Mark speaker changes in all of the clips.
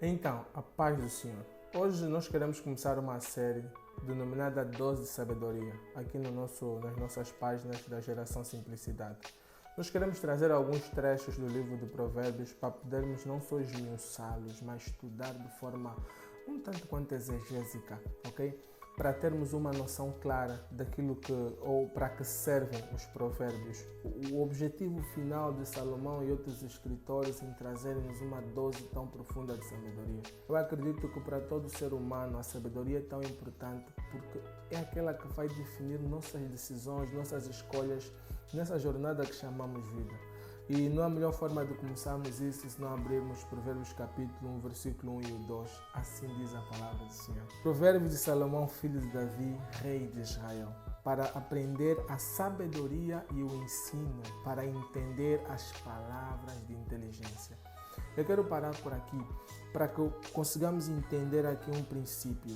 Speaker 1: Então, a paz do Senhor. Hoje nós queremos começar uma série denominada Dose de Sabedoria, aqui nas nossas páginas da Geração Simplicidade. Nós queremos trazer alguns trechos do livro de Provérbios para podermos não só esmiuçá-los, mas estudar de forma um tanto quanto exegésica, ok? Para termos uma noção clara daquilo ou para que servem os provérbios. O objetivo final de Salomão e outros escritores em trazerem-nos uma dose tão profunda de sabedoria. Eu acredito que para todo ser humano a sabedoria é tão importante porque é aquela que vai definir nossas decisões, nossas escolhas nessa jornada que chamamos vida. E não há melhor forma de começarmos isso se não abrirmos Provérbios capítulo 1, versículo 1 e o 2. Assim diz a palavra do Senhor. Provérbios de Salomão, filho de Davi, rei de Israel, para aprender a sabedoria e o ensino, para entender as palavras de inteligência. Eu quero parar por aqui para que consigamos entender aqui um princípio.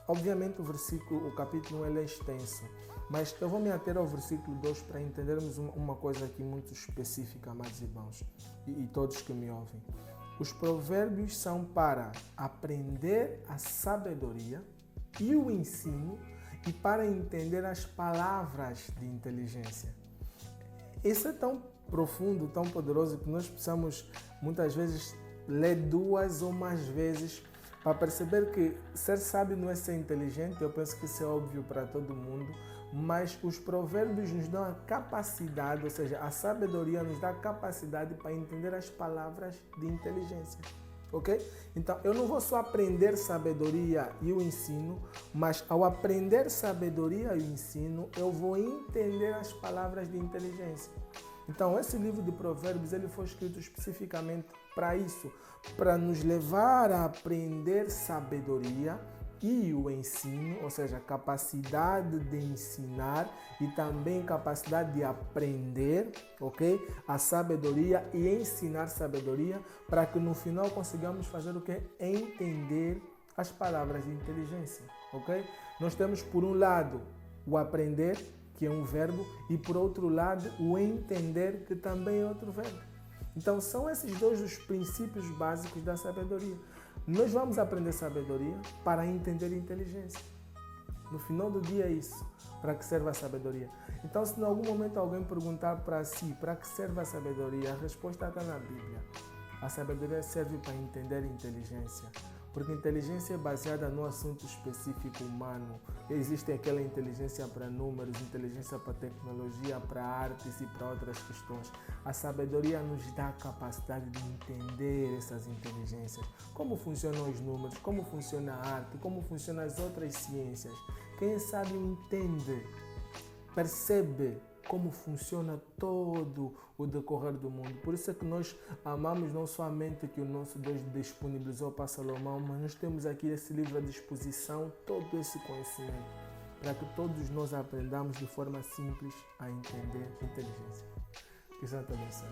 Speaker 1: Obviamente o capítulo 1 ele é extenso, mas eu vou me ater ao versículo 2 para entendermos uma coisa aqui muito específica, amados irmãos, e todos que me ouvem. Os provérbios são para aprender a sabedoria e o ensino e para entender as palavras de inteligência. Isso é tão profundo, tão poderoso que nós precisamos muitas vezes ler duas ou mais vezes para perceber que ser sábio não é ser inteligente. Eu penso que isso é óbvio para todo mundo, mas os provérbios nos dão a capacidade, ou seja, a sabedoria nos dá a capacidade para entender as palavras de inteligência, ok? Então, eu não vou só aprender sabedoria e o ensino, mas ao aprender sabedoria e o ensino, eu vou entender as palavras de inteligência. Então, esse livro de Provérbios ele foi escrito especificamente para isso, para nos levar a aprender sabedoria e o ensino, ou seja, capacidade de ensinar e também capacidade de aprender, ok? A sabedoria e ensinar sabedoria, para que no final consigamos fazer o que? Entender as palavras de inteligência, ok? Nós temos por um lado o aprender, que é um verbo, e por outro lado o entender, que também é outro verbo. Então são esses dois os princípios básicos da sabedoria. Nós vamos aprender sabedoria para entender inteligência. No final do dia é isso, para que serve a sabedoria. Então se em algum momento alguém perguntar para si, para que serve a sabedoria, a resposta está na Bíblia. A sabedoria serve para entender inteligência. Porque inteligência é baseada no assunto específico humano. Existe aquela inteligência para números, inteligência para tecnologia, para artes e para outras questões. A sabedoria nos dá a capacidade de entender essas inteligências. Como funcionam os números, como funciona a arte, como funcionam as outras ciências. Quem é sábio entende, percebe como funciona todo o decorrer do mundo. Por isso é que nós amamos não somente que o nosso Deus disponibilizou para Salomão, mas nós temos aqui esse livro à disposição, todo esse conhecimento, para que todos nós aprendamos de forma simples a entender inteligência. Que Deus te abençoe.